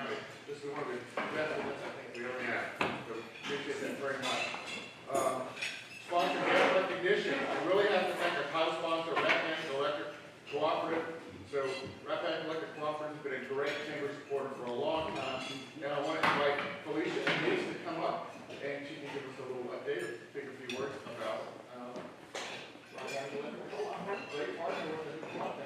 County. This is one of the best events I think we ever had. So appreciate that very much. Sponsor grant recognition. I really have to thank our title sponsor, Rappahannock Electric Cooperative. So Rappahannock Electric Cooperative has been a great chamber supporter for a long time. And I want to invite Felicia and Denise to come up, and she can give us a little update, speak a few words about Rappahannock Electric Co-op. Great partner with the new co-op.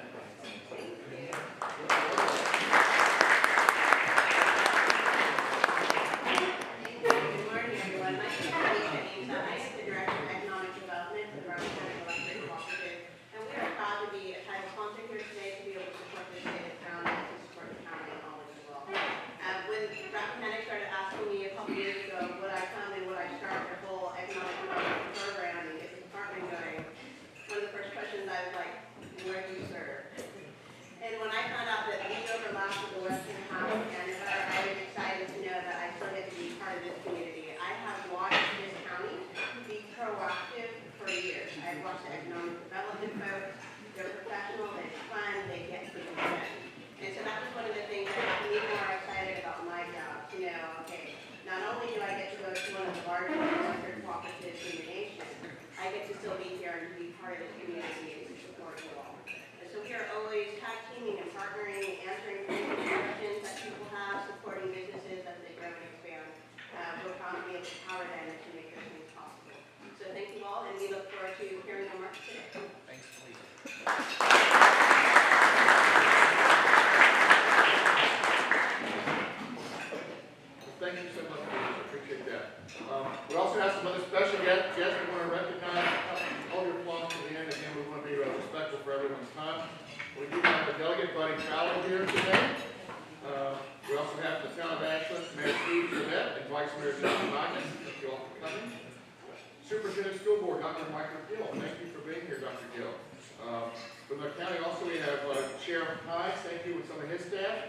Superintendent School Board, Dr. Michael Gill. Thank you for being here, Dr. Gill. From the county also we have Sheriff Hines, thank you, with some of his staff.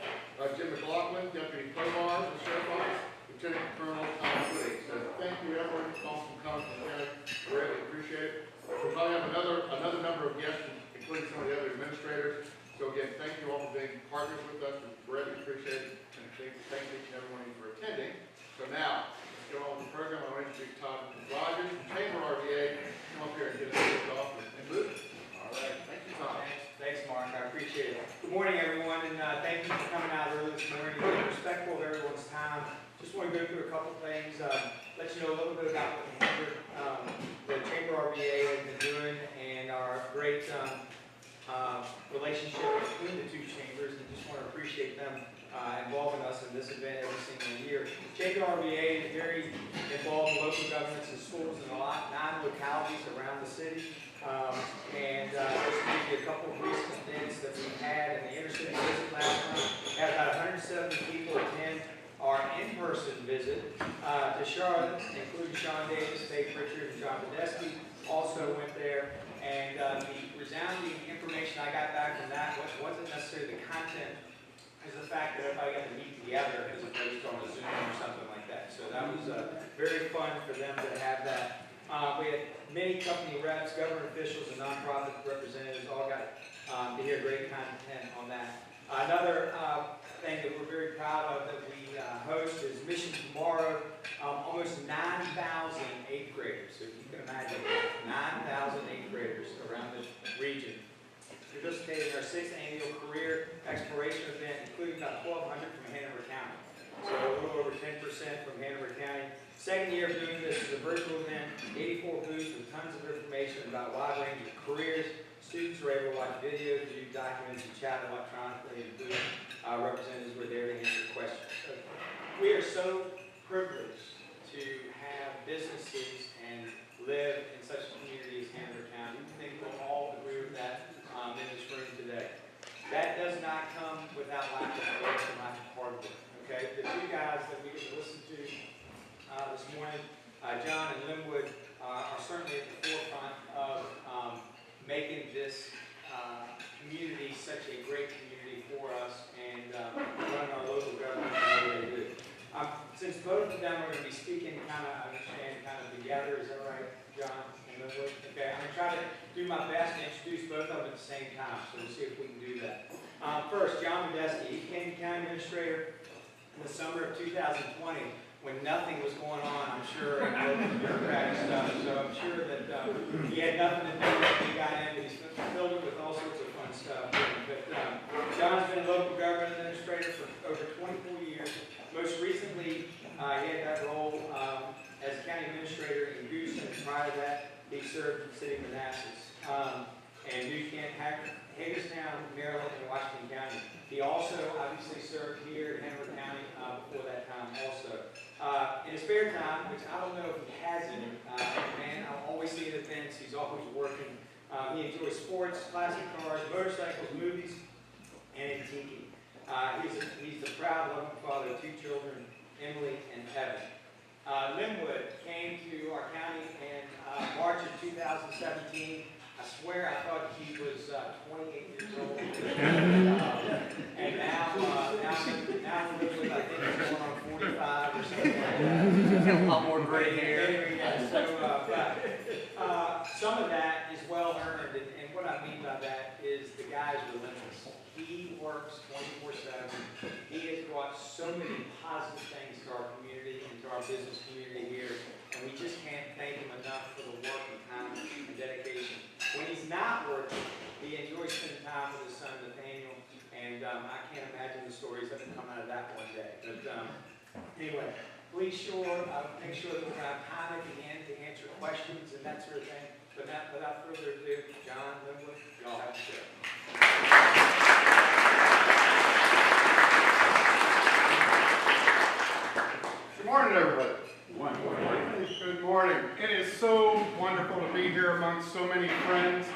Jim McLaughlin, Deputy Provost of the Sheriff's Office, Lieutenant Colonel Tom Woody. So thank you everyone who's coming from the county. Greatly appreciate it. We'll probably have another number of guests, including some of the other administrators. So again, thank you all for being partners with us. We greatly appreciate it. And thank each and every one of you for attending. So now, let's go on with the program. I want to introduce Todd Rogers from Chamber RVA. Come up here and get us kicked off and move. All right. Thank you, Todd. Thanks, Mark. I appreciate it. Good morning, everyone, and thank you for coming out early this morning. Being respectful of everyone's time. Just want to go through a couple things. Let you know a little bit about what the Chamber RVA has been doing and our great relationship between the two chambers, and just want to appreciate them involving us in this event every single year. Chamber RVA is very involved in local governments and schools in a lot, 9 localities around the city. And just to give you a couple of recent events that we had in the inner-city visit last month, we had about 170 people attend our in-person visit to Charlotte, including Sean Davis, Dave Pritchard, and John Budesky also went there. And the resounding information I got back from that wasn't necessarily the content, is the fact that everybody got to meet together as opposed to on a Zoom or something like that. So that was very fun for them to have that. We had many company reps, government officials, and nonprofit representatives all got to hear great content on that. Another thing that we're very proud of that we host is Mission Tomorrow. Almost 9,000 8th graders. So you can imagine 9,000 8th graders around the region participated in our 6th annual career exploration event, including about 1,200 from Hanover County. So a little over 10% from Hanover County. Second year of doing this is a virtual event, 84 booths with tons of information about a wide range of careers. Students were able to watch videos, view documents, and chat electronically, and booth representatives were there to answer questions. So we are so privileged to have businesses and live in such a community as Hanover County. I think we'll all agree with that in this room today. That does not come without lack of work and lack of hard work. Okay, the two guys that we get to listen to this morning, John and Linwood, are certainly at the forefront of making this community such a great community for us and running our local government the way they do. Since both of them are going to be speaking kind of together, is that right, John and Linwood? Okay, I'm going to try to do my best to introduce both of them at the same time, so we'll see if we can do that. First, John Budesky, Canyon County Administrator. in the summer of 2020, when nothing was going on, I'm sure, in local bureaucratic stuff. So I'm sure that he had nothing to do when he got in, but he's filled it with all sorts of fun stuff. But John's been a local government administrator for over 24 years. Most recently, he had that role as county administrator in Goose, and prior to that, he served in the city of Manassas, and New Kent, Hagerstown, Maryland, and Washington County. He also obviously served here in Hanover County before that time also. In his spare time, which I don't know if he has any, man, I'll always see at events, he's always working. He enjoys sports, classic cars, motorcycles, movies, and antiquing. He's the proud, loving father of 2 children, Emily and Evan. Linwood came to our county in March of 2017. I swear I thought he was 28 years old. And now Linwood, I think, is going on 45 or something like that. A lot more gray hair. Yeah, so, some of that is well earned, and what I mean by that is the guy's relentless. He works 24/7. He has brought so many positive things to our community and to our business community here, and we just can't thank him enough for the work and time and dedication. When he's not working, he enjoys spending time with his son Nathaniel, and I can't imagine the stories that will come out of that one day. But anyway, please make sure that we're going to have time at the end to answer questions and that sort of thing. But without further ado, John, Linwood, y'all have to share. Good morning, everybody. Good morning. It is so wonderful to be here amongst so many friends.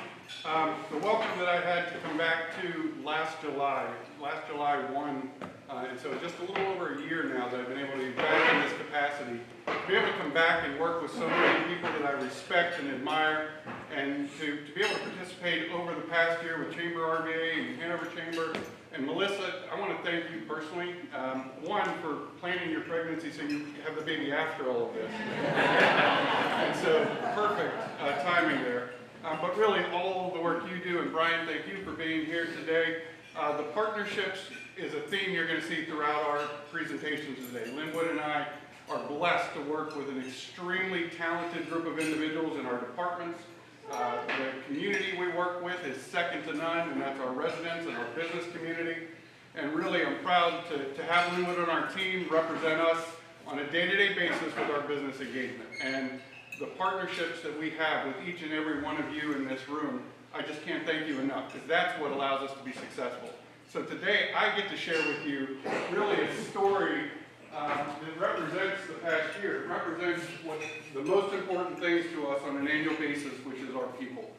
The welcome that I had to come back to last July 1, and so just a little over a year now that I've been able to be back in this capacity, to be able to come back and work with so many people that I respect and admire, and to be able to participate over the past year with Chamber RVA and Hanover Chamber. And Melissa, I want to thank you personally, one, for planning your pregnancy so you have the baby after all of this. And so, perfect timing there. But really, all of the work you do, and Brian, thank you for being here today. The partnerships is a theme you're going to see throughout our presentations today. Linwood and I are blessed to work with an extremely talented group of individuals in our departments. The community we work with is second to none, and that's our residents and our business community. And really, I'm proud to have Linwood on our team represent us on a day-to-day basis with our business engagement. And the partnerships that we have with each and every one of you in this room, I just can't thank you enough, because that's what allows us to be successful. So today, I get to share with you really a story that represents the past year. It represents what the most important things to us on an annual basis, which is our people.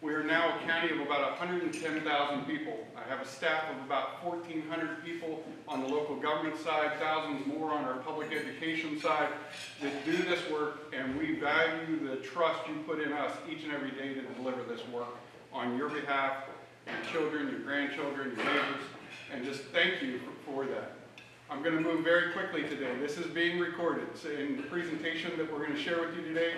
We are now a county of about 110,000 people. I have a staff of about 1,400 people on the local government side, thousands more on our public education side that do this work, and we value the trust you put in us each and every day to deliver this work on your behalf, your children, your grandchildren, your neighbors, and just thank you for that. I'm going to move very quickly today. This is being recorded. So in the presentation that we're going to share with you today,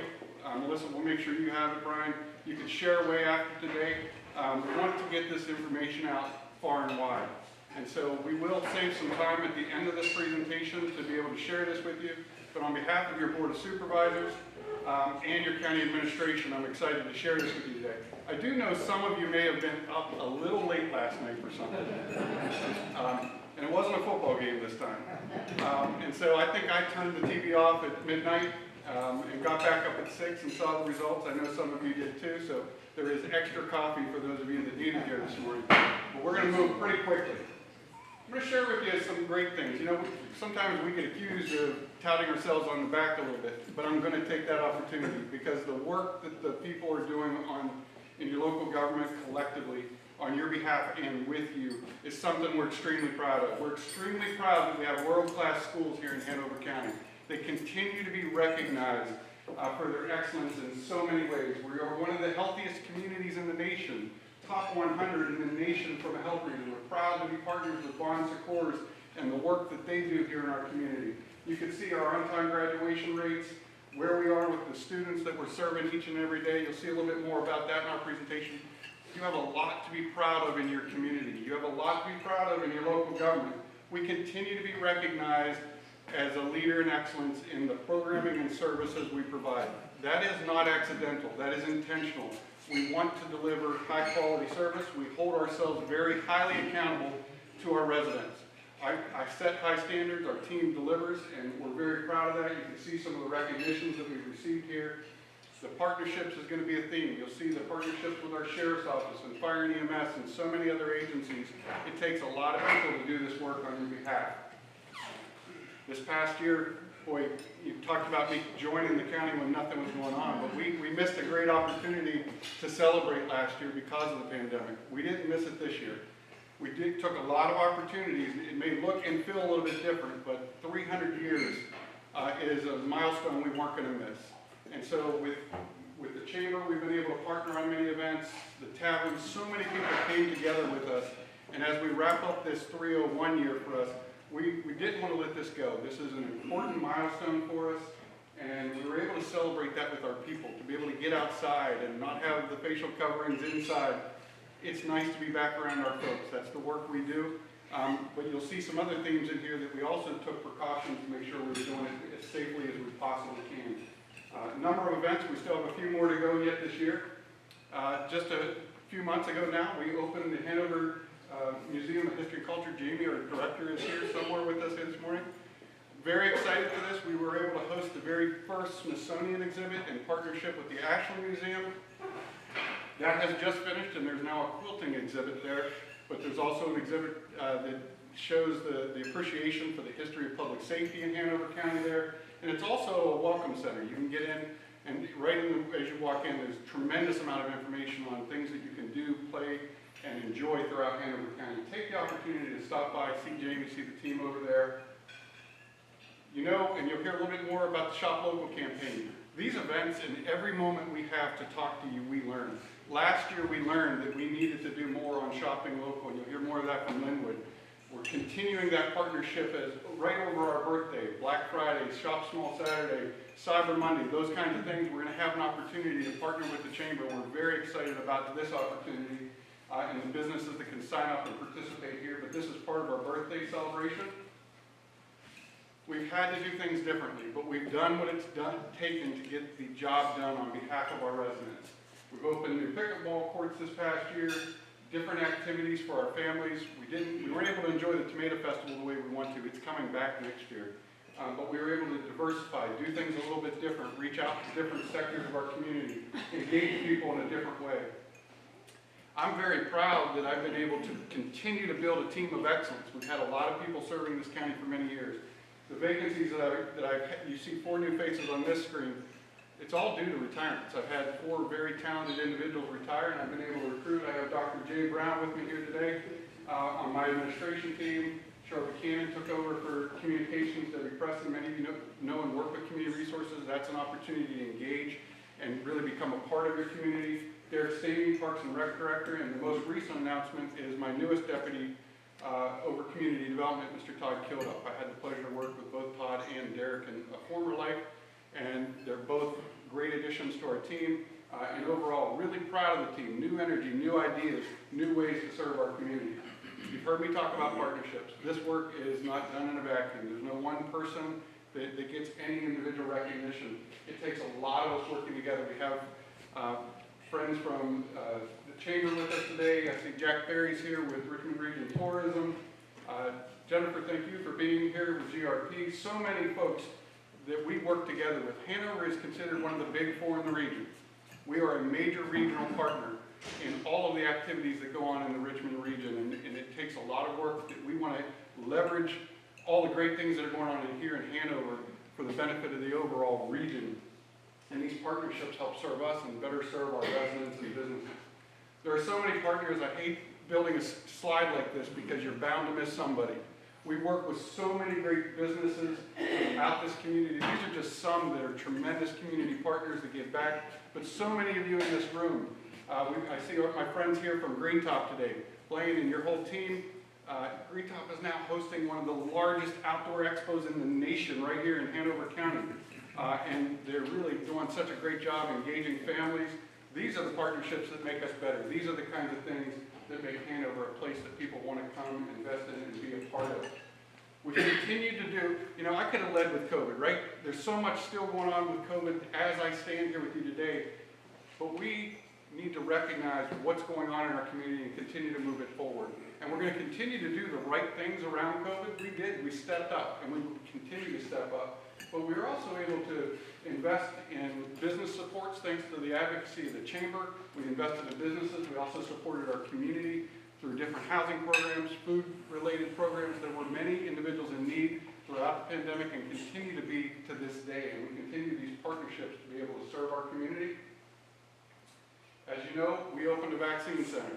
Melissa, we'll make sure you have it, Brian. You can share away after today. We want to get this information out far and wide. And so we will save some time at the end of this presentation to be able to share this with you. But on behalf of your Board of Supervisors and your county administration, I'm excited to share this with you today. I do know some of you may have been up a little late last night for something. And it wasn't a football game this time. And so I think I turned the TV off at midnight and got back up at 6 and saw the results. I know some of you did too, so there is extra coffee for those of you that needed here this morning. But we're going to move pretty quickly. I'm going to share with you some great things. You know, sometimes we get accused of touting ourselves on the back a little bit, but I'm going to take that opportunity because the work that the people are doing in your local government collectively on your behalf and with you is something we're extremely proud of. We're extremely proud that we have world-class schools here in Hanover County. They continue to be recognized for their excellence in so many ways. We are one of the healthiest communities in the nation, top 100 in the nation from a health reason. We're proud to be partners with Bon Secours and the work that they do here in our community. You can see our on-time graduation rates, where we are with the students that we're serving each and every day. You'll see a little bit more about that in our presentation. You have a lot to be proud of in your community. You have a lot to be proud of in your local government. we continue to be recognized as a leader in excellence in the programming and services we provide. That is not accidental, that is intentional. We want to deliver high quality service. We hold ourselves very highly accountable to our residents. I set high standards, our team delivers, and we're very proud of that. You can see some of the recognitions that we've received here. The partnerships is going to be a theme. You'll see the partnerships with our Sheriff's Office and Fire and EMS and so many other agencies. It takes a lot of people to do this work on your behalf. This past year, boy, you talked about me joining the county when nothing was going on, but we missed a great opportunity to celebrate last year because of the pandemic. We didn't miss it this year. We took a lot of opportunities. It may look and feel a little bit different, but 300 years is a milestone we weren't going to miss. And so with the chamber, we've been able to partner on many events, the tavern, so many people came together with us. And as we wrap up this 301 year for us, we didn't want to let this go. This is an important milestone for us, and we were able to celebrate that with our people, to be able to get outside and not have the facial coverings inside. It's nice to be back around our folks. That's the work we do. But you'll see some other themes in here that we also took precautions to make sure we were doing it as safely as we possibly can. A number of events, we still have a few more to go yet this year. Just a few months ago now, we opened the Hanover Museum of History and Culture. Jamie, our director, is here somewhere with us this morning. Very excited for this. We were able to host the very first Smithsonian exhibit in partnership with the Ashland Museum. That has just finished, and there's now a quilting exhibit there, but there's also an exhibit that shows the appreciation for the history of public safety in Hanover County there. And it's also a welcome center. You can get in, and right as you walk in, there's a tremendous amount of information on things that you can do, play, and enjoy throughout Hanover County. Take the opportunity to stop by, see Jamie, see the team over there. You know, and you'll hear a little bit more about the Shop Local campaign. These events, and every moment we have to talk to you, we learn. Last year we learned that we needed to do more on shopping local, and you'll hear more of that from Linwood. We're continuing that partnership as right over our birthday, Black Friday, Shop Small Saturday, Cyber Monday, those kinds of things. We're going to have an opportunity to partner with the Chamber. We're very excited about this opportunity and the businesses that can sign up and participate here, but this is part of our birthday celebration. We've had to do things differently, but we've done what it's taken to get the job done on behalf of our residents. We've opened new pickleball courts this past year, different activities for our families. We weren't able to enjoy the Tomato Festival the way we want to. It's coming back next year. But we were able to diversify, do things a little bit different, reach out to different sectors of our community, engage people in a different way. I'm very proud that I've been able to continue to build a team of excellence. We've had a lot of people serving this county for many years. The vacancies you see 4 new faces on this screen. It's all due to retirements. I've had 4 very talented individuals retire, and I've been able to recruit. I have Dr. Jay Brown with me here today on my administration team. Charlotte Cannon took over for communications. Debbie Preston, many of you know and work with community resources. That's an opportunity to engage and really become a part of your community. Derek Stavey, Parks and Rec Director, and the most recent announcement is my newest deputy over community development, Mr. Todd Kilduff. I had the pleasure to work with both Todd and Derek in a former life, and they're both great additions to our team. And overall, really proud of the team. New energy, new ideas, new ways to serve our community. You've heard me talk about partnerships. This work is not done in a vacuum. There's no one person that gets any individual recognition. It takes a lot of us working together. We have friends from the Chamber with us today. I see Jack Berry's here with Richmond Region Tourism. Jennifer, thank you for being here with GRP. So many folks that we work together with. Hanover is considered one of the big 4 in the region. We are a major regional partner in all of the activities that go on in the Richmond region, and it takes a lot of work that we want to leverage all the great things that are going on here in Hanover for the benefit of the overall region. And these partnerships help serve us and better serve our residents and businesses. There are so many partners. I hate building a slide like this because you're bound to miss somebody. We work with so many great businesses throughout this community. These are just some that are tremendous community partners that give back, but so many of you in this room. I see my friends here from Green Top today. Blaine and your whole team. Green Top is now hosting one of the largest outdoor expos in the nation right here in Hanover County. And they're really doing such a great job engaging families. These are the partnerships that make us better. These are the kinds of things that make Hanover a place that people want to come, invest in, and be a part of. We continue to do, I could have led with COVID, right? There's so much still going on with COVID as I stand here with you today, but we need to recognize what's going on in our community and continue to move it forward. And we're going to continue to do the right things around COVID. We stepped up, and we will continue to step up. But we were also able to invest in business supports thanks to the advocacy of the chamber. We invested in businesses. We also supported our community through different housing programs, food-related programs. There were many individuals in need throughout the pandemic and continue to be to this day. And we continue these partnerships to be able to serve our community. As you know, we opened a vaccine center.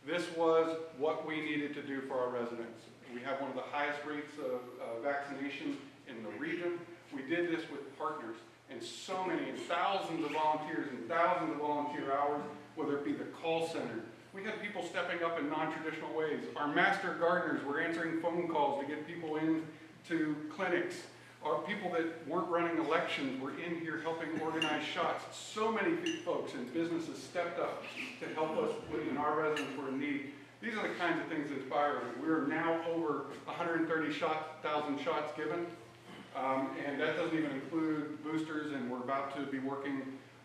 This was what we needed to do for our residents. We have one of the highest rates of vaccination in the region. We did this with partners and so many, and thousands of volunteers and thousands of volunteer hours, whether it be the call center. We had people stepping up in non-traditional ways. Our master gardeners were answering phone calls to get people into clinics. Our people that weren't running elections were in here helping organize shots. So many folks and businesses stepped up to help us when our residents were in need. These are the kinds of things that inspire us. We're now over 130,000 shots given, and that doesn't even include boosters, and we're about to be working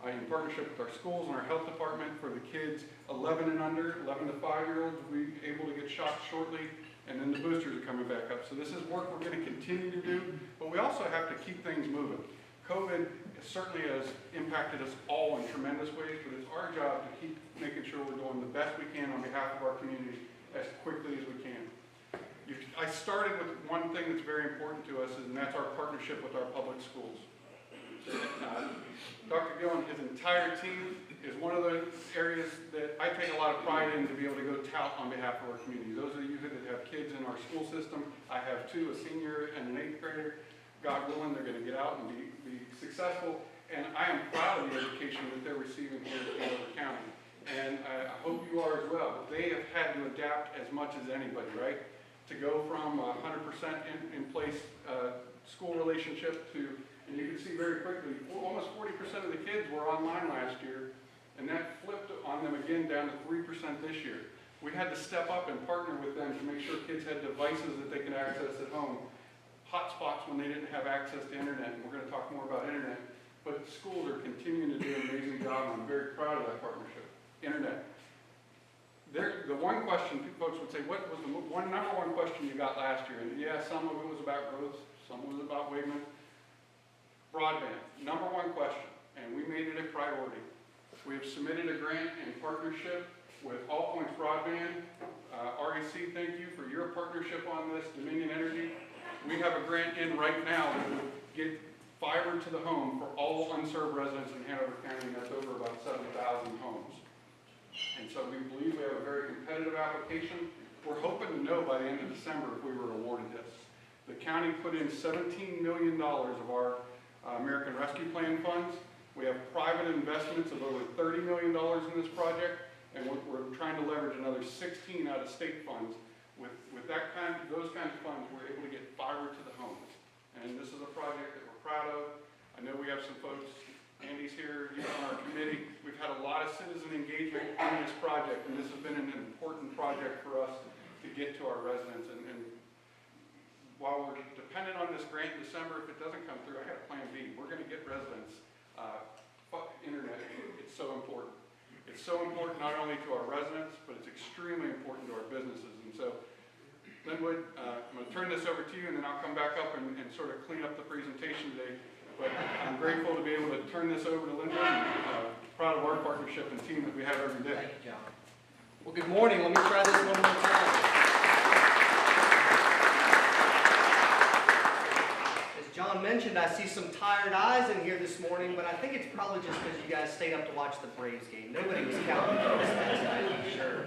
in partnership with our schools and our health department for the kids 11 and under, 11 to 5-year-olds. We'll be able to get shots shortly. And then the boosters are coming back up. So this is work we're going to continue to do, but we also have to keep things moving. COVID certainly has impacted us all in tremendous ways, but it's our job to keep making sure we're doing the best we can on behalf of our community as quickly as we can. I started with one thing that's very important to us, and that's our partnership with our public schools. Dr. Gill and his entire team is one of the areas that I take a lot of pride in to be able to go tout on behalf of our community. Those of you that have kids in our school system, I have two, a senior and an 8th grader. God willing, they're going to get out and be successful. And I am proud of the education that they're receiving here in Hanover County. And I hope you are as well. They have had to adapt as much as anybody, right? To go from 100% in place school relationship to, and you can see very quickly, almost 40% of the kids were online last year, and that flipped on them again down to 3% this year. We had to step up and partner with them to make sure kids had devices that they could access at home, hotspots when they didn't have access to internet, and we're going to talk more about internet, but schools are continuing to do an amazing job, and I'm very proud of that partnership. Internet. The one question, folks would say, what was the number one question you got last year? And yeah, some of it was about growth, some was about Wegman. Broadband, number one question, and we made it a priority. We have submitted a grant in partnership with All Points Broadband. REC, thank you for your partnership on this, Dominion Energy. We have a grant in right now that will get fiber to the home for all unserved residents in Hanover County, and that's over about 7,000 homes. And so we believe we have a very competitive application. We're hoping to know by the end of December if we were awarded this. The county put in $17 million of our American Rescue Plan funds. We have private investments of over $30 million in this project, and we're trying to leverage another 16 out of state funds. With those kinds of funds, we're able to get fiber to the homes. And this is a project that we're proud of. I know we have some folks, Andy's here, you know, on our committee. We've had a lot of citizen engagement on this project, and this has been an important project for us to get to our residents. And while we're dependent on this grant in December, if it doesn't come through, I got a plan B. We're going to get residents internet. It's so important. It's so important not only to our residents, but it's extremely important to our businesses. And so, Linwood, I'm going to turn this over to you, and then I'll come back up and sort of clean up the presentation today. But I'm grateful to be able to turn this over to Linwood, and proud of our partnership and team that we have every day. Thank you, John. Well, good morning. Let me try this one more time. John mentioned, I see some tired eyes in here this morning, but I think it's probably just because you guys stayed up to watch the Braves game. Nobody was counting on this last night, I'm sure.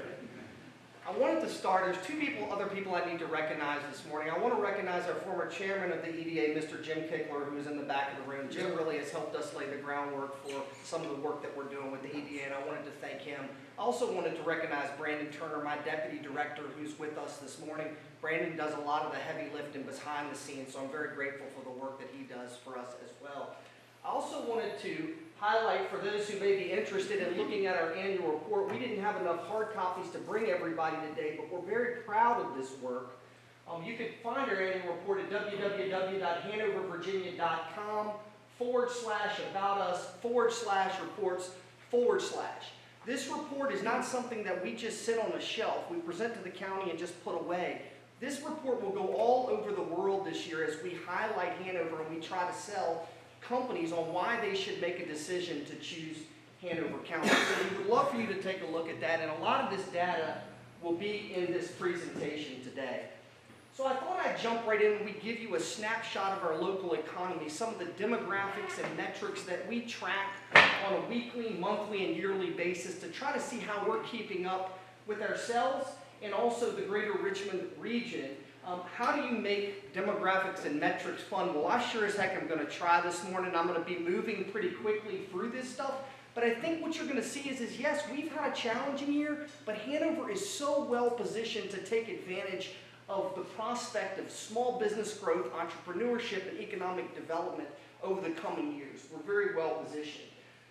I wanted to start, there's two other people I need to recognize this morning. I want to recognize our former chairman of the EDA, Mr. Jim Kickler, who's in the back of the room. Jim really has helped us lay the groundwork for some of the work that we're doing with the EDA, and I wanted to thank him. I also wanted to recognize Brandon Turner, my deputy director, who's with us this morning. Brandon does a lot of the heavy lifting behind the scenes, so I'm very grateful for the work that he does for us as well. I also wanted to highlight for those who may be interested in looking at our annual report, we didn't have enough hard copies to bring everybody today, but we're very proud of this work. You can find our annual report at www.hanovervirginia.com/about-us/reports/. This report is not something that we just sit on a shelf, we present to the county and just put away. This report will go all over the world this year as we highlight Hanover and we try to sell companies on why they should make a decision to choose Hanover County. So we would love for you to take a look at that, and a lot of this data will be in this presentation today. So I thought I'd jump right in and we give you a snapshot of our local economy, some of the demographics and metrics that we track on a weekly, monthly, and yearly basis to try to see how we're keeping up with ourselves and also the greater Richmond region. How do you make demographics and metrics fun? Well, I sure as heck am going to try this morning. I'm going to be moving pretty quickly through this stuff. But I think what you're going to see is yes, we've had a challenging year, but Hanover is so well positioned to take advantage of the prospect of small business growth, entrepreneurship, and economic development over the coming years. We're very well positioned.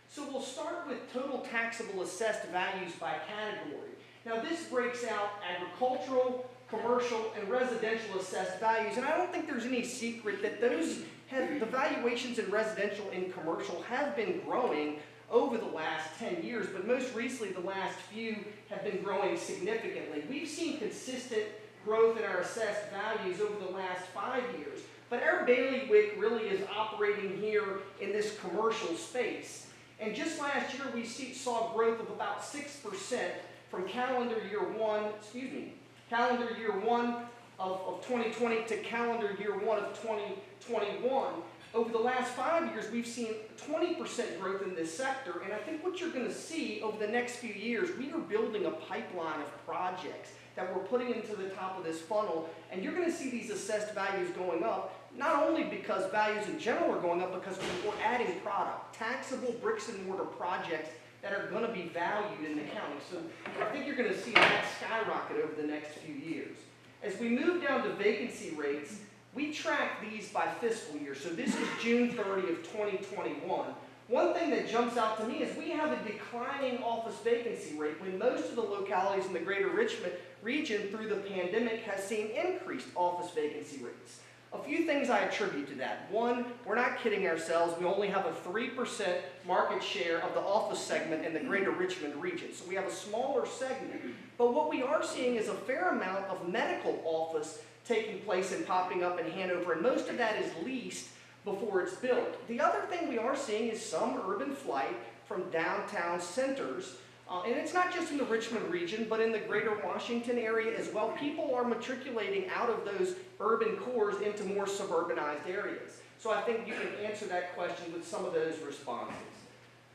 So we'll start with total taxable assessed values by category. Now this breaks out agricultural, commercial, and residential assessed values, and I don't think there's any secret that the valuations in residential and commercial have been growing over the last 10 years, but most recently the last few have been growing significantly. We've seen consistent growth in our assessed values over the last 5 years, but our bailiwick really is operating here in this commercial space. And just last year we saw growth of about 6% from calendar year one of 2020 to calendar year one of 2021. Over the last 5 years, we've seen 20% growth in this sector, and I think what you're going to see over the next few years, we are building a pipeline of projects that we're putting into the top of this funnel, and you're going to see these assessed values going up, not only because values in general are going up, because we're adding product, taxable bricks and mortar projects that are going to be valued in the county. So I think you're going to see that skyrocket over the next few years. As we move down to vacancy rates, we track these by fiscal year. So this is June 30 of 2021. One thing that jumps out to me is we have a declining office vacancy rate when most of the localities in the greater Richmond region through the pandemic has seen increased office vacancy rates. A few things I attribute to that. One, we're not kidding ourselves. We only have a 3% market share of the office segment in the greater Richmond region. So we have a smaller segment. But what we are seeing is a fair amount of medical office taking place and popping up in Hanover, and most of that is leased before it's built. The other thing we are seeing is some urban flight from downtown centers. And it's not just in the Richmond region, but in the greater Washington area as well. People are matriculating out of those urban cores into more suburbanized areas. So I think you can answer that question with some of those responses.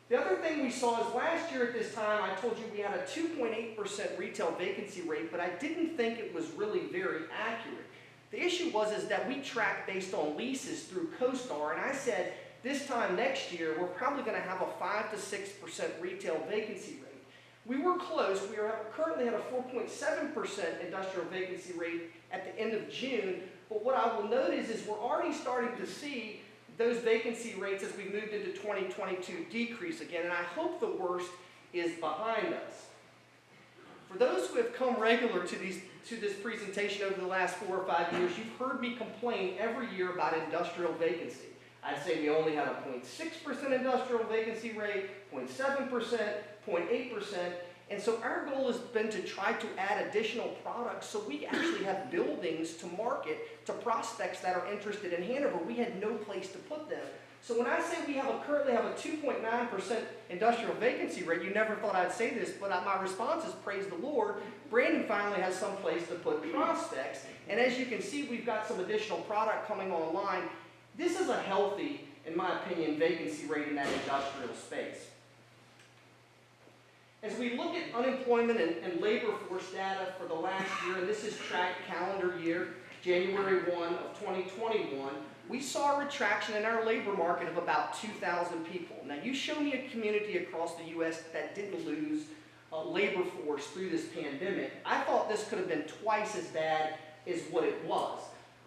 The other thing we saw is last year at this time, I told you we had a 2.8% retail vacancy rate, but I didn't think it was really very accurate. The issue was that we track based on leases through CoStar, and I said this time next year, we're probably going to have a 5 to 6% retail vacancy rate. We were close. We are currently at a 4.7% industrial vacancy rate at the end of June, but what I will note is we're already starting to see those vacancy rates as we moved into 2022 decrease again, and I hope the worst is behind us. For those who have come regular to this presentation over the last 4 or 5 years, you've heard me complain every year about industrial vacancy. I'd say we only had a 0.6% industrial vacancy rate, 0.7%, 0.8%, and so our goal has been to try to add additional products so we actually have buildings to market to prospects that are interested in Hanover. We had no place to put them. So when I say we currently have a 2.9% industrial vacancy rate, you never thought I'd say this, but my response is praise the Lord. Brandon finally has some place to put prospects, and as you can see, we've got some additional product coming online. This is a healthy, in my opinion, vacancy rate in that industrial space. As we look at unemployment and labor force data for the last year, and this is tracked calendar year, January 1 of 2021, we saw a retraction in our labor market of about 2,000 people. Now, you show me a community across the U.S. that didn't lose labor force through this pandemic. I thought this could have been twice as bad as what it was.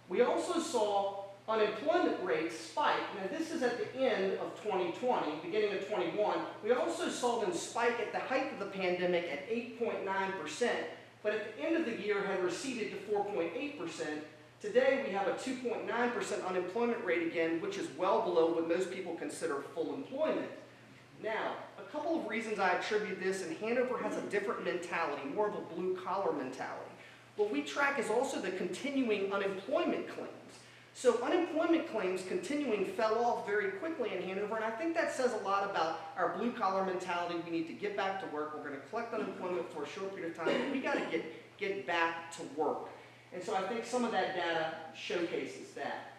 We also saw unemployment rates spike. Now this is at the end of 2020, beginning of 21. We also saw them spike at the height of the pandemic at 8.9%, but at the end of the year had receded to 4.8%. Today, we have a 2.9% unemployment rate again, which is well below what most people consider full employment. Now, a couple of reasons I attribute this, and Hanover has a different mentality, more of a blue-collar mentality. What we track is also the continuing unemployment claims. So unemployment claims continuing fell off very quickly in Hanover, and I think that says a lot about our blue-collar mentality. We need to get back to work. We're going to collect unemployment for a short period of time, but we got to get back to work. And so I think some of that data showcases that.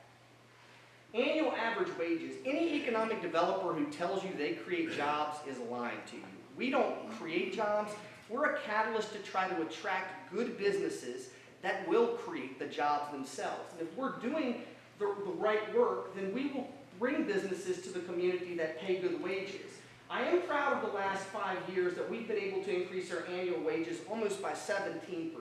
Annual average wages. Any economic developer who tells you they create jobs is lying to you. We don't create jobs. We're a catalyst to try to attract good businesses that will create the jobs themselves. And if we're doing the right work, then we will bring businesses to the community that pay good wages. I am proud of the last 5 years that we've been able to increase our annual wages almost by 17%.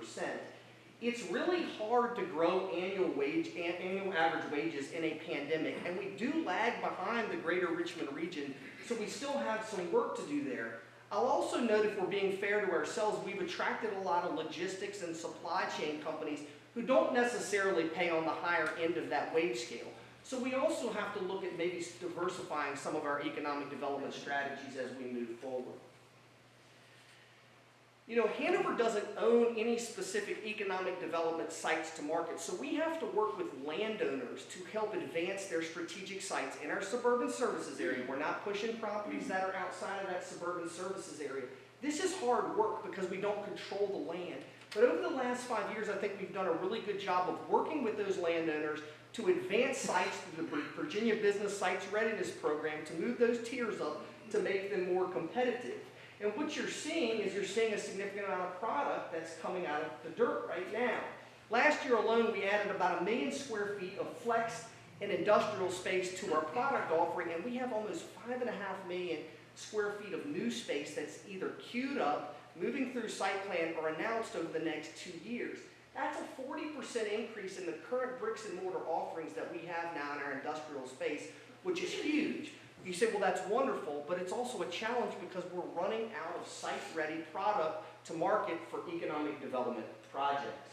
It's really hard to grow annual average wages in a pandemic, and we do lag behind the greater Richmond region, so we still have some work to do there. I'll also note, if we're being fair to ourselves, we've attracted a lot of logistics and supply chain companies who don't necessarily pay on the higher end of that wage scale. So we also have to look at maybe diversifying some of our economic development strategies as we move forward. You know, Hanover doesn't own any specific economic development sites to market, so we have to work with landowners to help advance their strategic sites in our suburban services area. We're not pushing properties that are outside of that suburban services area. This is hard work because we don't control the land. But over the last 5 years, I think we've done a really good job of working with those landowners to advance sites through the Virginia Business Sites Readiness Program to move those tiers up to make them more competitive. And what you're seeing is a significant amount of product that's coming out of the dirt right now. Last year alone, we added about 1 million square feet of flex and industrial space to our product offering, and we have almost 5.5 million square feet of new space that's either queued up, moving through site plan, or announced over the next 2 years. That's a 40% increase in the current bricks and mortar offerings that we have now in our industrial space, which is huge. You say, well, that's wonderful, but it's also a challenge because we're running out of site-ready product to market for economic development projects.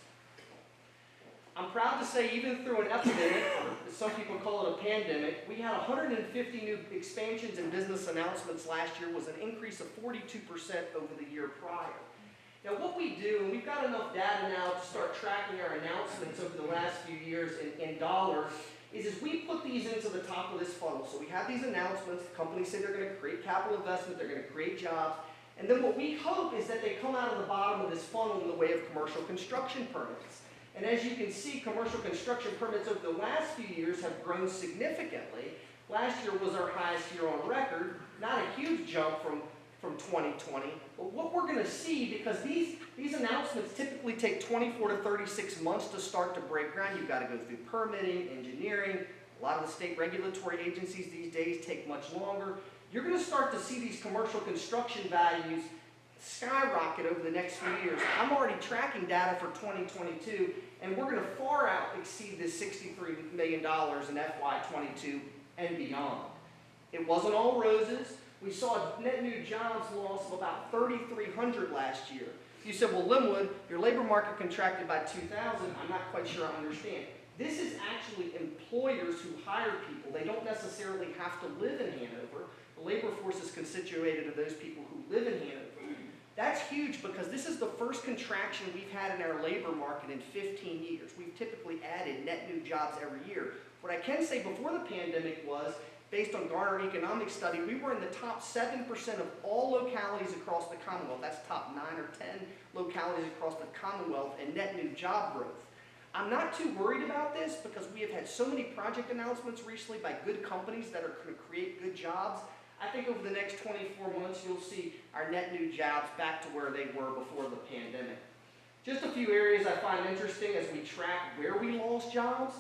I'm proud to say, even through an epidemic, or some people call it a pandemic, we had 150 new expansions and business announcements last year, was an increase of 42% over the year prior. Now what we do, and we've got enough data now to start tracking our announcements over the last few years in dollars, is we put these into the top of this funnel. So we have these announcements, the companies say they're going to create capital investment, they're going to create jobs, and then what we hope is that they come out of the bottom of this funnel in the way of commercial construction permits. And as you can see, commercial construction permits over the last few years have grown significantly. Last year was our highest year on record, not a huge jump from 2020, but what we're going to see, because these announcements typically take 24 to 36 months to start to break ground. You've got to go through permitting, engineering. A lot of the state regulatory agencies these days take much longer. You're going to start to see these commercial construction values skyrocket over the next few years. I'm already tracking data for 2022, and we're going to far out exceed this $63 million in FY22 and beyond. It wasn't all roses. We saw a net new jobs loss of about 3,300 last year. You said, well, Linwood, your labor market contracted by 2,000. I'm not quite sure I understand. This is actually employers who hire people. They don't necessarily have to live in Hanover. The labor force is constituted of those people who live in Hanover. That's huge because this is the first contraction we've had in our labor market in 15 years. We've typically added net new jobs every year. What I can say before the pandemic was, based on Garner Economic Study, we were in the top 7% of all localities across the Commonwealth. That's top 9 or 10 localities across the Commonwealth in net new job growth. I'm not too worried about this because we have had so many project announcements recently by good companies that are going to create good jobs. I think over the next 24 months, you'll see our net new jobs back to where they were before the pandemic. Just a few areas I find interesting as we track where we lost jobs.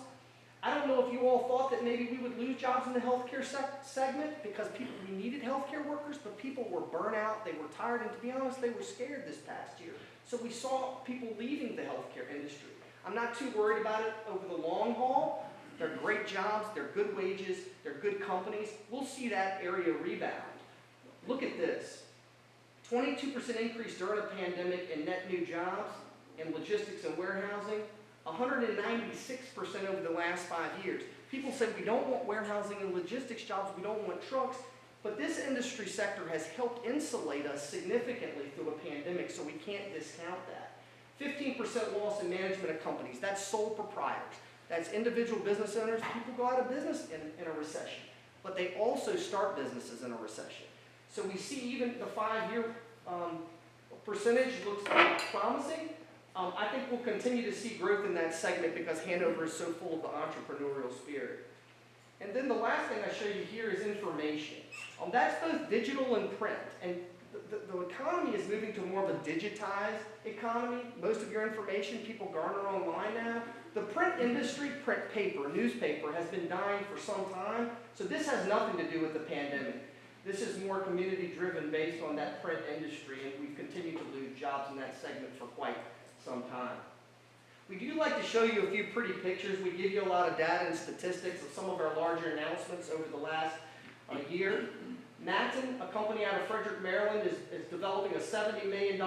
I don't know if you all thought that maybe we would lose jobs in the healthcare segment because we needed healthcare workers, but people were burnt out, they were tired, and to be honest, they were scared this past year. So we saw people leaving the healthcare industry. I'm not too worried about it over the long haul. They're great jobs, they're good wages, they're good companies. We'll see that area rebound. Look at this. 22% increase during a pandemic in net new jobs. in logistics and warehousing, 196% over the last 5 years. People say we don't want warehousing and logistics jobs, we don't want trucks, but this industry sector has helped insulate us significantly through a pandemic, so we can't discount that. 15% loss in management of companies, that's sole proprietors. That's individual business owners. People go out of business in a recession, but they also start businesses in a recession. So we see even the 5-year percentage looks promising. I think we'll continue to see growth in that segment because Hanover is so full of the entrepreneurial spirit. And then the last thing I show you here is information. That's both digital and print. And the economy is moving to more of a digitized economy. Most of your information people garner online now. The print industry, print paper, newspaper, has been dying for some time. So this has nothing to do with the pandemic. This is more community-driven based on that print industry, and we've continued to lose jobs in that segment for quite some time. We do like to show you a few pretty pictures. We give you a lot of data and statistics of some of our larger announcements over the last year. Matson, a company out of Frederick, Maryland, is developing a $70 million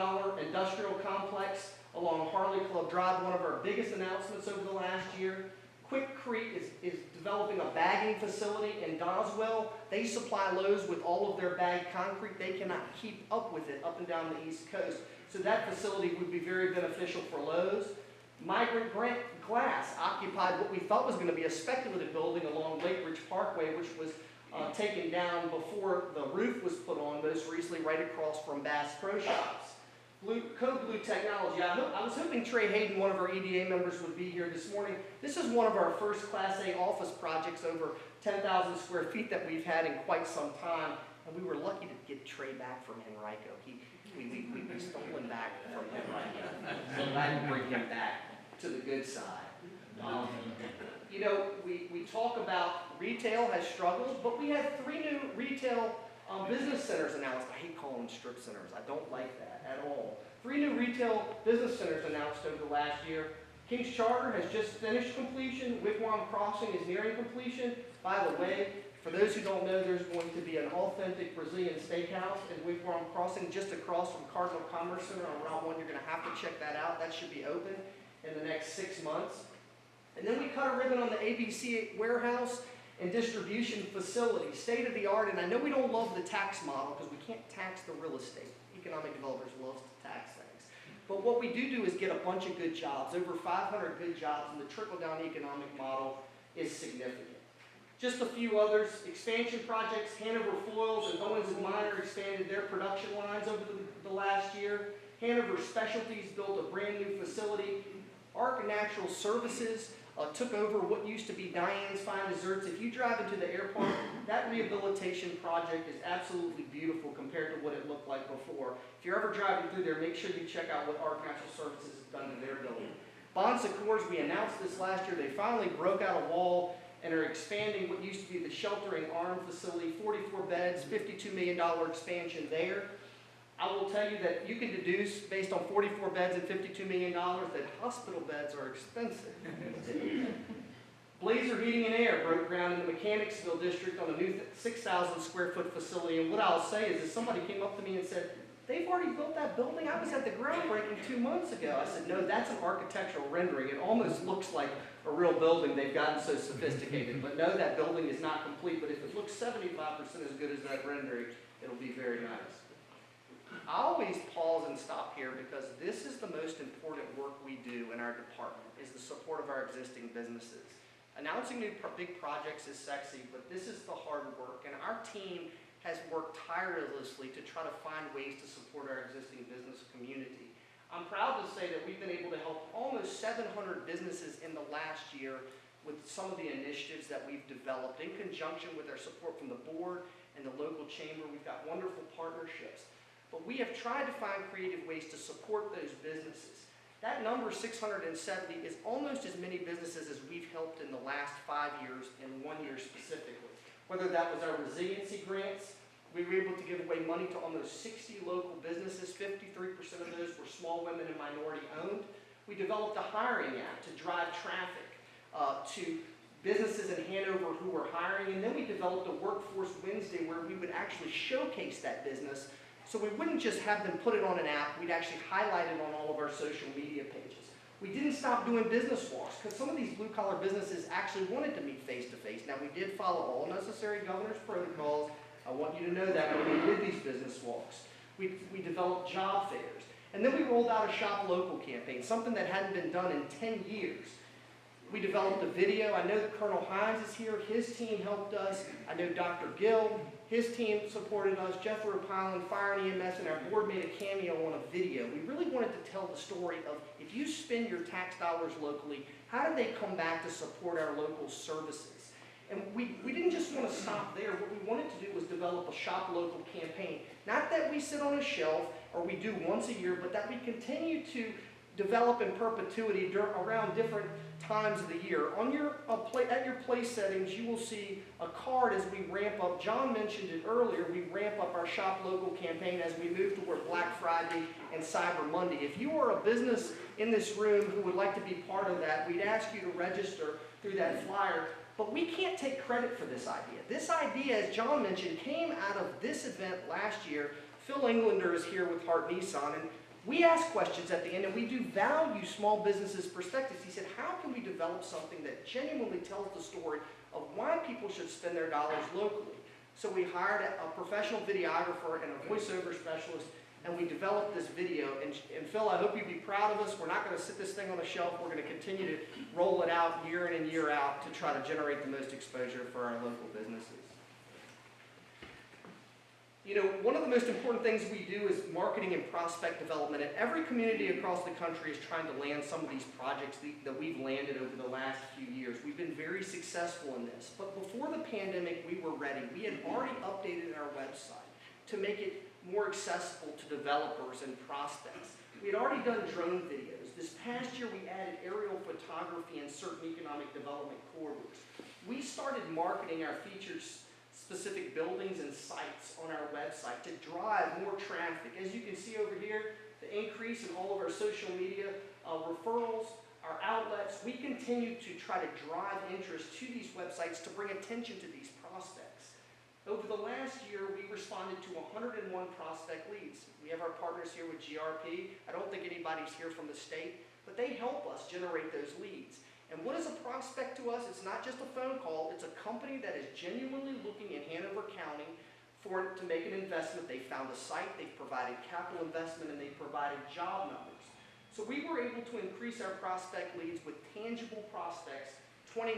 industrial complex along Harley Club Drive, one of our biggest announcements over the last year. Quikrete is developing a bagging facility in Doswell. They supply Lowe's with all of their bagged concrete. They cannot keep up with it up and down the East Coast. So that facility would be very beneficial for Lowe's. Migrant Glass occupied what we thought was going to be a speculative building along Lake Ridge Parkway, which was taken down before the roof was put on, most recently right across from Bass Pro Shops. Code Blue Technology. I was hoping Trey Hayden, one of our EDA members, would be here this morning. This is one of our first Class A office projects over 10,000 square feet that we've had in quite some time, and we were lucky to get Trey back from Henrico. We stole him back from Henrico. So glad to bring him back to the good side. You know, we talk about retail has struggled, but we had 3 new retail business centers announced. I hate calling them strip centers. I don't like that at all. 3 new retail business centers announced over the last year. King's Charter has just finished completion. Wigwam Crossing is nearing completion. By the way, for those who don't know, there's going to be an authentic Brazilian steakhouse in Wigwam Crossing just across from Cardinal Commerce Center on Route 1. You're going to have to check that out. That should be open in the next 6 months. And then we cut a ribbon on the ABC warehouse and distribution facility, state of the art. And I know we don't love the tax model because we can't tax the real estate. Economic developers love to tax things. But what we do is get a bunch of good jobs, over 500 good jobs, and the trickle-down economic model is significant. Just a few others, expansion projects. Hanover Foils and Owens & Minor expanded their production lines over the last year. Hanover Specialties built a brand new facility. Arc Natural Services took over what used to be Diane's Fine Desserts. If you drive into the airport, that rehabilitation project is absolutely beautiful compared to what it looked like before. If you're ever driving through there, make sure you check out what Arc Natural Services has done to their building. Bon Secours, we announced this last year. They finally broke out a wall and are expanding what used to be the sheltering arm facility, 44 beds, $52 million expansion there. I will tell you that you can deduce, based on 44 beds and $52 million, that hospital beds are expensive. Blazer Heating and Air broke ground in the Mechanicsville district on a new 6,000 square foot facility. And what I'll say is, if somebody came up to me and said, "They've already built that building? I was at the groundbreaking 2 months ago." I said, "No, that's an architectural rendering. It almost looks like a real building. They've gotten so sophisticated. But no, that building is not complete. But if it looks 75% as good as that rendering, it'll be very nice." I always pause and stop here because this is the most important work we do in our department, is the support of our existing businesses. Announcing new big projects is sexy, but this is the hard work, and our team has worked tirelessly to try to find ways to support our existing business community. I'm proud to say that we've been able to help almost 700 businesses in the last year with some of the initiatives that we've developed in conjunction with our support from the board and the local chamber. We've got wonderful partnerships. But we have tried to find creative ways to support those businesses. That number, 670, is almost as many businesses as we've helped in the last 5 years and 1 year specifically. Whether that was our resiliency grants, we were able to give away money to almost 60 local businesses. 53% of those were small, women, and minority owned. We developed a hiring app to drive traffic to businesses in Hanover who were hiring. And then we developed a Workforce Wednesday where we would actually showcase that business So we wouldn't just have them put it on an app, we'd actually highlight it on all of our social media pages. We didn't stop doing business walks, because some of these blue-collar businesses actually wanted to meet face-to-face. Now, we did follow all necessary governor's protocols. I want you to know that when we did these business walks. We developed job fairs. And then we rolled out a Shop Local campaign, something that hadn't been done in 10 years. We developed a video. I know that Colonel Hines is here. His team helped us. I know Dr. Gill, his team supported us. Jeff Ropilan, Fire and EMS, and our board made a cameo on a video. We really wanted to tell the story of if you spend your tax dollars locally, how do they come back to support our local services? And we didn't just want to stop there. What we wanted to do was develop a Shop Local campaign. Not that we sit on a shelf or we do once a year, but that we continue to develop in perpetuity around different times of the year. On your at your place settings, you will see a card as we ramp up. John mentioned it earlier. We ramp up our Shop Local campaign as we move toward Black Friday and Cyber Monday. If you are a business in this room who would like to be part of that, we'd ask you to register through that flyer. But we can't take credit for this idea. This idea, as John mentioned, came out of this event last year. Phil Englander is here with Hart Nissan, and we ask questions at the end, and we do value small businesses' perspectives. He said, how can we develop something that genuinely tells the story of why people should spend their dollars locally? So we hired a professional videographer and a voiceover specialist, and we developed this video. And Phil, I hope you'd be proud of us. We're not going to sit this thing on a shelf. We're going to continue to roll it out year in and year out to try to generate the most exposure for our local businesses. You know, one of the most important things we do is marketing and prospect development, and every community across the country is trying to land some of these projects that we've landed over the last few years. We've been very successful in this, but before the pandemic, we were ready. We had already updated our website to make it more accessible to developers and prospects. We had already done drone videos. This past year, we added aerial photography in certain economic development corridors. We started marketing our features specific buildings and sites on our website to drive more traffic. As you can see over here, the increase in all of our social media referrals, our outlets, we continue to try to drive interest to these websites to bring attention to these prospects. Over the last year, we responded to 101 prospect leads. We have our partners here with GRP. I don't think anybody's here from the state, but they help us generate those leads. And what is a prospect to us? It's not just a phone call. It's a company that is genuinely looking in Hanover County to make an investment. They found a site, they've provided capital investment, and they've provided job numbers. So we were able to increase our prospect leads with tangible prospects 29%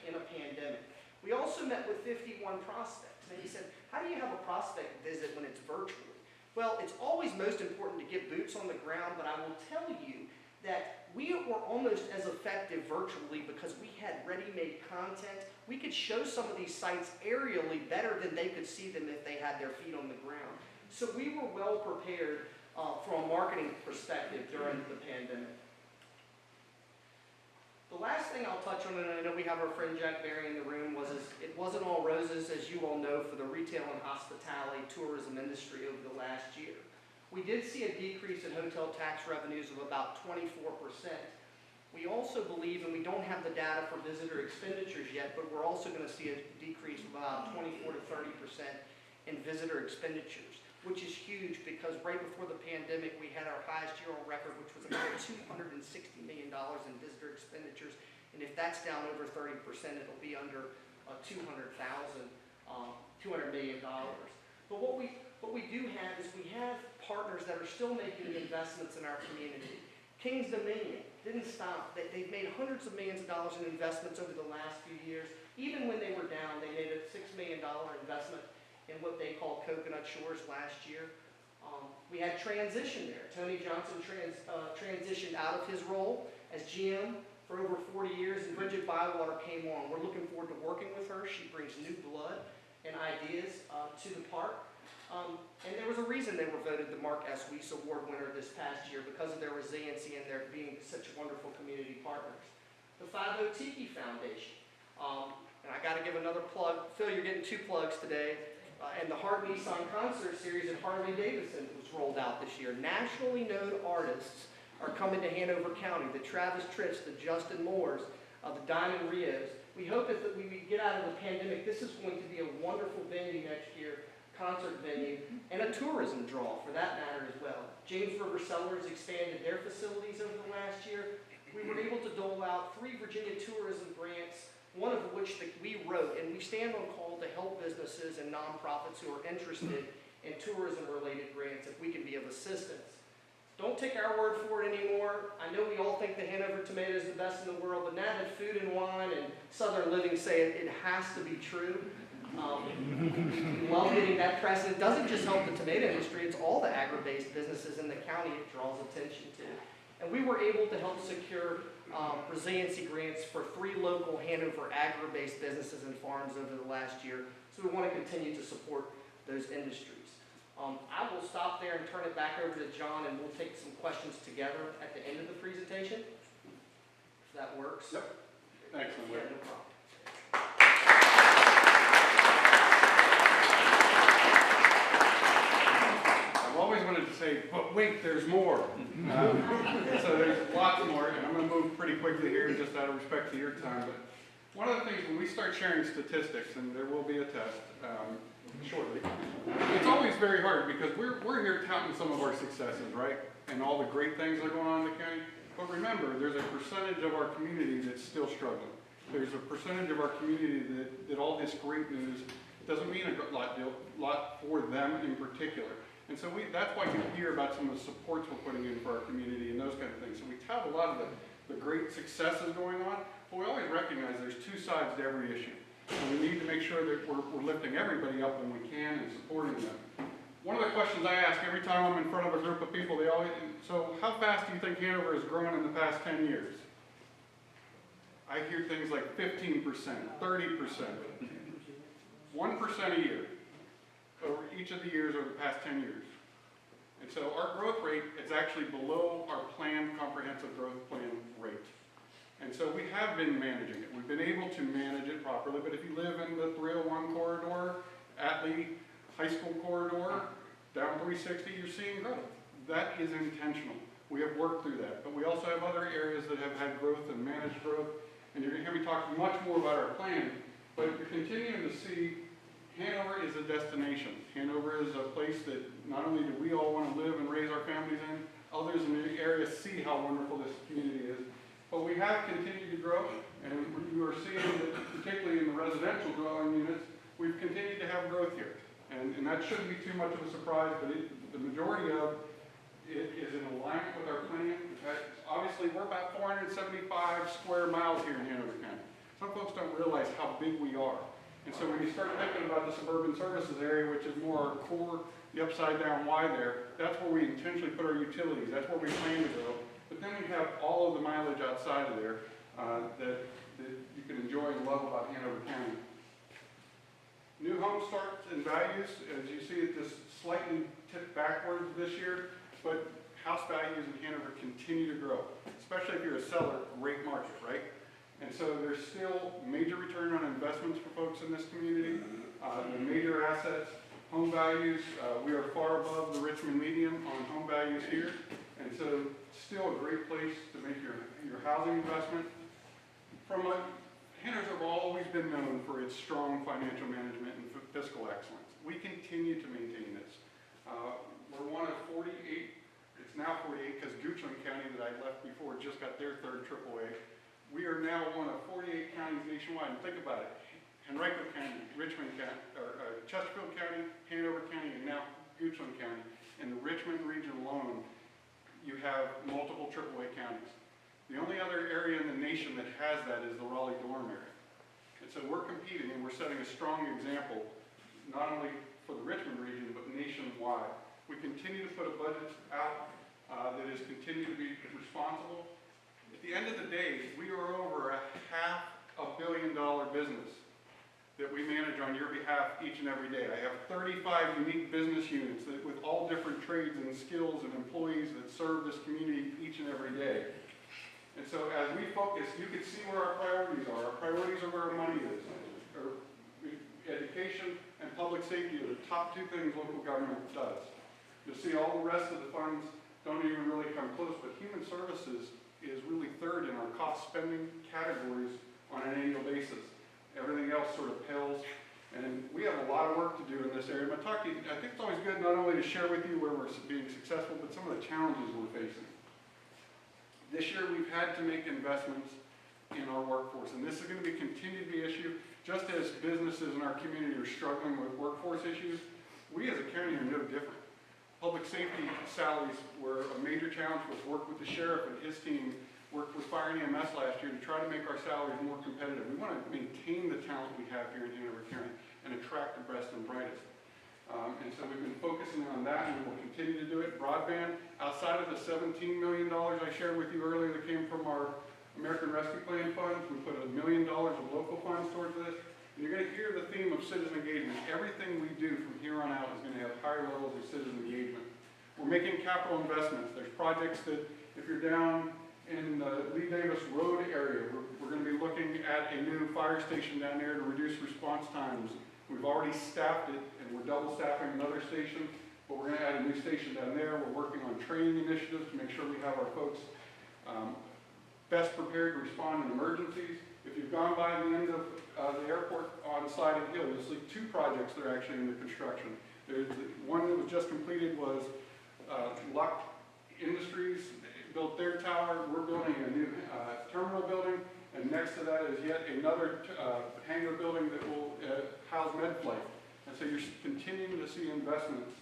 in a pandemic. We also met with 51 prospects. And he said, how do you have a prospect visit when it's virtually? Well, it's always most important to get boots on the ground, but I will tell you that we were almost as effective virtually because we had ready-made content. We could show some of these sites aerially better than they could see them if they had their feet on the ground. So we were well prepared from a marketing perspective during the pandemic. The last thing I'll touch on, and I know we have our friend Jack Berry in the room, it wasn't all roses, as you all know, for the retail and hospitality tourism industry over the last year. We did see a decrease in hotel tax revenues of about 24%. We also believe, and we don't have the data for visitor expenditures yet, but we're also going to see a decrease of about 24 to 30% in visitor expenditures, which is huge because right before the pandemic, we had our highest year on record, which was about $260 million in visitor expenditures. And if that's down over 30%, it'll be under $200 million. But what we do have is we have partners that are still making investments in our community. King's Dominion didn't stop. They've made hundreds of millions of dollars in investments over the last few years. Even when they were down, they made a $6 million investment in what they call Coconut Shores last year. We had transition there. Tony Johnson transitioned out of his role as GM for over 40 years, and Bridget Bywater came on. We're looking forward to working with her. She brings new blood and ideas to the park. And there was a reason they were voted the Mark S. Weiss Award winner this past year because of their resiliency and their being such wonderful community partners. The 50 Tiki Foundation. And I got to give another plug. Phil, you're getting 2 plugs today. And the Hart Nissan Concert Series at Harley Davidson was rolled out this year. Nationally known artists are coming to Hanover County. The Travis Tritts, the Justin Moores, the Diamond Rios. We hope that when we get out of the pandemic, this is going to be a wonderful venue next year, concert venue, and a tourism draw for that matter as well. James River Cellars expanded their facilities over the last year. We were able to dole out 3 Virginia tourism grants, one of which that we wrote, and we stand on call to help businesses and nonprofits who are interested in tourism-related grants if we can be of assistance. Don't take our word for it anymore. I know we all think the Hanover tomato is the best in the world, but now that Food and Wine and Southern Living say it has to be true. We love getting that press, and it doesn't just help the tomato industry, it's all the agri-based businesses in the county it draws attention to. And we were able to help secure resiliency grants for 3 local Hanover agri-based businesses and farms over the last year, so we want to continue to support those industries. I will stop there and turn it back over to John, and we'll take some questions together at the end of the presentation, if that works. Yep. Excellent. Yeah, no problem. I've always wanted to say, but wait, there's more. So there's lots more, and I'm going to move pretty quickly here just out of respect to your time. But one of the things when we start sharing statistics, and there will be a test shortly, it's always very hard because we're here touting some of our successes, right? And all the great things that are going on in the county. But remember, there's a percentage of our community that's still struggling. There's a percentage of our community that all this great news doesn't mean a lot for them in particular. And so that's why you hear about some of the supports we're putting in for our community and those kind of things. So we tout a lot of the great successes going on, but we always recognize there's 2 sides to every issue. And we need to make sure that we're lifting everybody up when we can and supporting them. One of the questions I ask every time I'm in front of a group of people, so how fast do you think Hanover has grown in the past 10 years? I hear things like 15%, 30%, 1% a year over each of the years over the past 10 years. And so our growth rate is actually below our planned comprehensive growth plan rate. And so we have been managing it. We've been able to manage it properly, but if you live in the 301 corridor, Atlee High School corridor, down 360, you're seeing growth. That is intentional. We have worked through that, but we also have other areas that have had growth and managed growth, and you're going to hear me talk much more about our plan, but you're continuing to see Hanover is a destination. Hanover is a place that not only do we all want to live and raise our families in, others in the area see how wonderful this community is. But we have continued to grow, and you are seeing that, particularly in the residential dwelling units, we've continued to have growth here. And that shouldn't be too much of a surprise, but the majority of it is in alignment with our plan. Obviously, we're about 475 square miles here in Hanover County. Some folks don't realize how big we are. And so when you start thinking about the suburban services area, which is more our core, the upside down Y there, that's where we intentionally put our utilities. That's where we plan to go. But then we have all of the mileage outside of there that you can enjoy and love about Hanover County. New home starts and values, as you see it just slightly tipped backwards this year, but house values in Hanover continue to grow, especially if you're a seller, great market, right? And so there's still major return on investments for folks in this community. The major assets, home values, we are far above the Richmond median on home values here. And so still a great place to make your housing investment. Hanover have always been known for its strong financial management and fiscal excellence. We continue to maintain this. We're one of 48, it's now 48 because Goochland County that I left before just got their 3rd AAA. We are now one of 48 counties nationwide. And think about it, Henrico County, Richmond County, or Chesterfield County, Hanover County, and now Goochland County. In the Richmond region alone, you have multiple AAA counties. The only other area in the nation that has that is the Raleigh-Durham area. And so we're competing and we're setting a strong example, not only for the Richmond region, but nationwide. We continue to put a budget out that is continued to be responsible. At the end of the day, we are over a $500 million business that we manage on your behalf each and every day. I have 35 unique business units that, with all different trades and skills and employees that serve this community each and every day. And so as we focus, you can see where our priorities are. Our priorities are where our money is. Education and public safety are the top 2 things local government does. You'll see all the rest of the funds don't even really come close, but human services is really 3rd in our cost spending categories on an annual basis. Everything else sort of pales And we have a lot of work to do in this area. But I think it's always good not only to share with you where we're being successful, but some of the challenges we're facing. This year we've had to make investments in our workforce, and this is going to continue to be an issue. Just as businesses in our community are struggling with workforce issues, we as a county are no different. Public safety salaries were a major challenge for us. Worked with the sheriff and his team, worked with fire and EMS last year to try to make our salaries more competitive. We want to maintain the talent we have here in Hanover County and attract the best and brightest. And so we've been focusing on that, and we will continue to do it. Broadband, outside of the $17 million I shared with you earlier that came from our American Rescue Plan funds, we put $1 million of local funds towards this. And you're going to hear the theme of citizen engagement. Everything we do from here on out is going to have higher levels of citizen engagement. We're making capital investments. There's projects that, if you're down in the Lee Davis Road area, we're going to be looking at a new fire station down there to reduce response times. We've already staffed it, and we're double staffing another station, but we're going to add a new station down there. We're working on training initiatives to make sure we have our folks best prepared to respond in emergencies. If you've gone by the end of the airport on Sliding Hill, you'll see two projects that are actually under construction. There's one that was just completed was Luck Industries built their tower. We're building a new terminal building, and next to that is yet another hangar building that will house MedFlight. And so you're continuing to see investments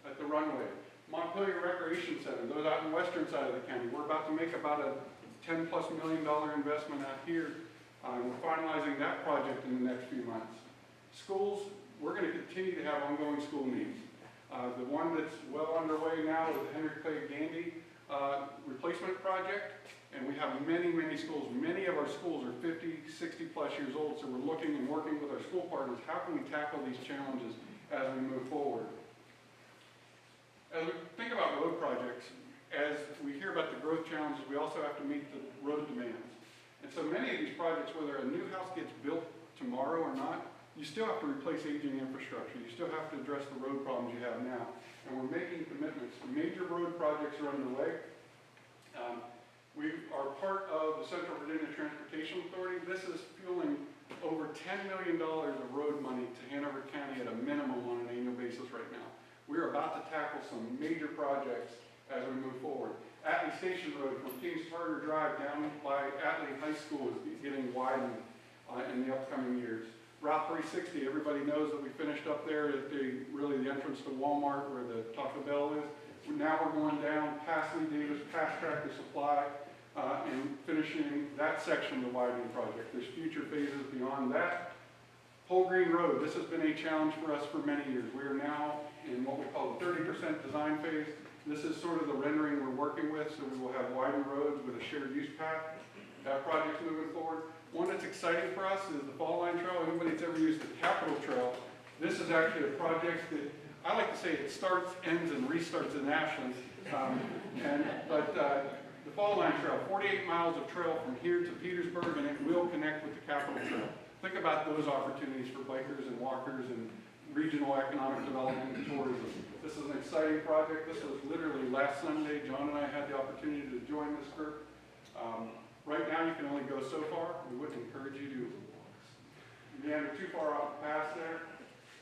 at the runway. Montpelier Recreation Center, those out in the western side of the county, we're about to make about a $10+ million investment out here. We're finalizing that project in the next few months. Schools, we're going to continue to have ongoing school needs. The one that's well underway now is the Henry Clay Gandy replacement project, and we have many, many schools. Many of our schools are 50, 60+ years old, so we're looking and working with our school partners. How can we tackle these challenges as we move forward? As we think about road projects, as we hear about the growth challenges, we also have to meet the road demands. And so many of these projects, whether a new house gets built tomorrow or not, you still have to replace aging infrastructure. You still have to address the road problems you have now. And we're making commitments. Major road projects are underway. We are part of the Central Virginia Transportation Authority. This is fueling over $10 million of road money to Hanover County at a minimum on an annual basis right now. We're about to tackle some major projects as we move forward. Atlee Station Road from Kings Tarter Drive down by Atlee High School is getting widened in the upcoming years. Route 360, everybody knows that we finished up there at the entrance to Walmart where the Taco Bell is. Now we're going down past Lee Davis, past Tractor Supply, and finishing that section of the widening project. There's future phases beyond that. Whole Green Road, this has been a challenge for us for many years. We are now in what we call the 30% design phase. This is sort of the rendering we're working with, so we will have widened roads with a shared use path. That project's moving forward. One that's exciting for us is the Fall Line Trail. Anybody that's ever used the Capitol Trail, this is actually a project that I like to say it starts, ends, and restarts in Ashland. The Fall Line Trail, 48 miles of trail from here to Petersburg, and it will connect with the Capitol Trail. Think about those opportunities for bikers and walkers and regional economic development and tourism. This is an exciting project. This was literally last Sunday. John and I had the opportunity to join this group. Right now, you can only go so far. We wouldn't encourage you to meander too far off the path there.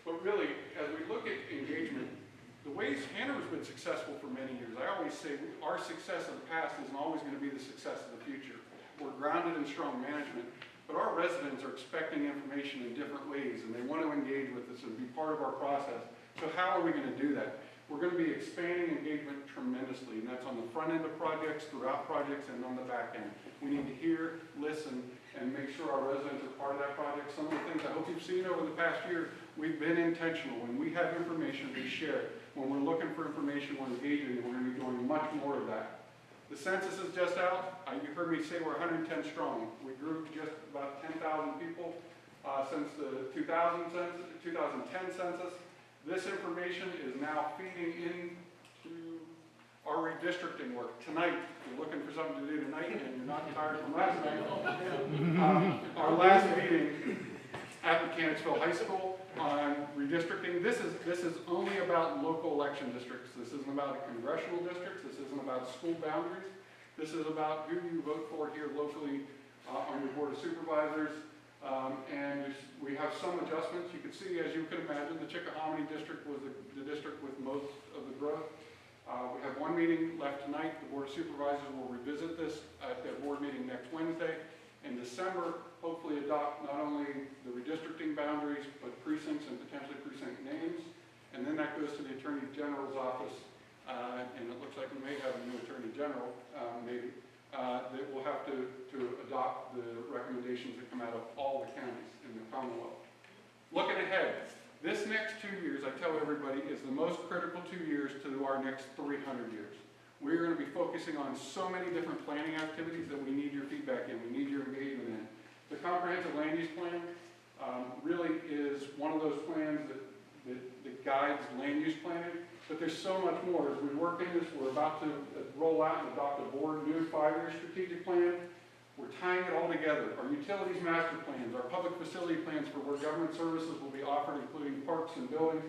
But really, as we look at engagement, the ways Hanover's been successful for many years, I always say our success in the past isn't always going to be the success of the future. We're grounded in strong management, but our residents are expecting information in different ways, and they want to engage with us and be part of our process. So how are we going to do that? We're going to be expanding engagement tremendously, and that's on the front end of projects, throughout projects, and on the back end. We need to hear, listen, and make sure our residents are part of that project. Some of the things I hope you've seen over the past year, we've been intentional. When we have information, we share it. When we're looking for information, we're engaging, and we're going to be doing much more of that. The census is just out. You heard me say we're 110 strong. We grew just about 10,000 people since the 2010 census. This information is now feeding into our redistricting work. Tonight, if you're looking for something to do tonight and you're not tired from last night, our last meeting at Mechanicsville High School on redistricting. This is only about local election districts. This isn't about congressional districts. This isn't about school boundaries. This is about who you vote for here locally on your Board of Supervisors. And we have some adjustments. You can see, as you can imagine, the Chickahominy district was the district with most of the growth. We have one meeting left tonight. The Board of Supervisors will revisit this at their board meeting next Wednesday. In December, hopefully adopt not only the redistricting boundaries, but precincts and potentially precinct names. And then that goes to the Attorney General's office, and it looks like we may have a new Attorney General, maybe, that will have to adopt the recommendations that come out of all the counties in the Commonwealth. Looking ahead, this next 2 years, I tell everybody, is the most critical 2 years to our next 300 years. We're going to be focusing on so many different planning activities that we need your feedback in, we need your engagement in. The Comprehensive Land Use Plan really is one of those plans that guides land use planning, but there's so much more. As we work in this, we're about to roll out and adopt a board new 5-year strategic plan. We're tying it all together. Our utilities master plans, our public facility plans for where government services will be offered, including parks and buildings,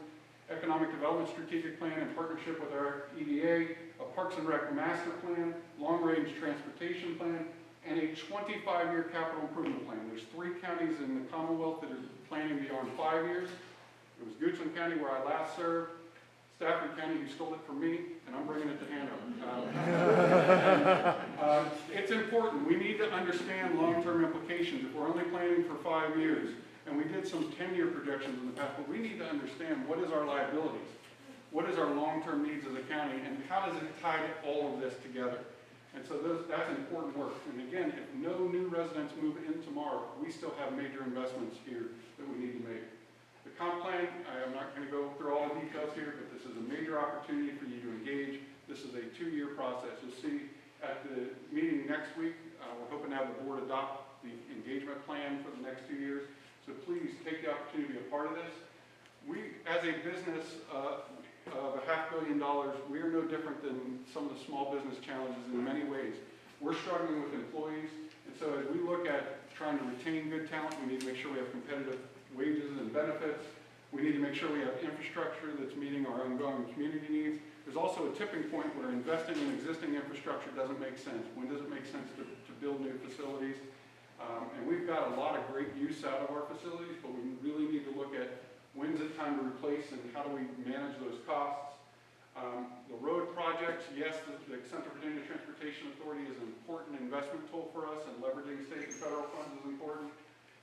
economic development strategic plan in partnership with our EDA, a Parks and Rec master plan, long-range transportation plan, and a 25-year capital improvement plan. There's 3 counties in the Commonwealth that are planning beyond 5 years. It was Goochland County where I last served, Stafford County who stole it from me, and I'm bringing it to Hanover. It's important. We need to understand long-term implications. If we're only planning for 5 years, and we did some 10-year projections in the past, but we need to understand what is our liabilities, what is our long-term needs as a county, and how does it tie all of this together. And so that's important work. And again, if no new residents move in tomorrow, we still have major investments here that we need to make. The comp plan, I'm not going to go through all the details here, but this is a major opportunity for you to engage. This is a 2-year process. You'll see at the meeting next week, we're hoping to have the board adopt the engagement plan for the next 2 years. So please take the opportunity to be a part of this. We, as a business of $500 million, we are no different than some of the small business challenges in many ways. We're struggling with employees, and so as we look at trying to retain good talent, we need to make sure we have competitive wages and benefits. We need to make sure we have infrastructure that's meeting our ongoing community needs. There's also a tipping point where investing in existing infrastructure doesn't make sense. When does it make sense to build new facilities? And we've got a lot of great use out of our facilities, but we really need to look at when's it time to replace and how do we manage those costs. The road projects, yes, the Central Virginia Transportation Authority is an important investment tool for us, and leveraging state and federal funds is important.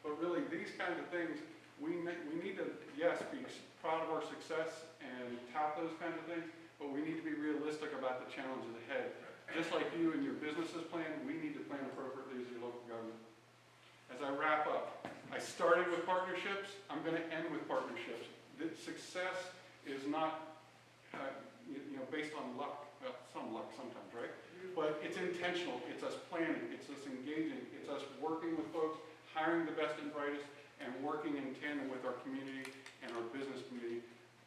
But really, these kinds of things, we need to, yes, be proud of our success and tout those kinds of things, but we need to be realistic about the challenges ahead. Just like you and your businesses plan, we need to plan appropriately as your local government. As I wrap up, I started with partnerships. I'm going to end with partnerships. The success is not, based on luck. Well, some luck sometimes, right? But it's intentional. It's us planning. It's us engaging. It's us working with folks, hiring the best and brightest, and working in tandem with our community and our business community.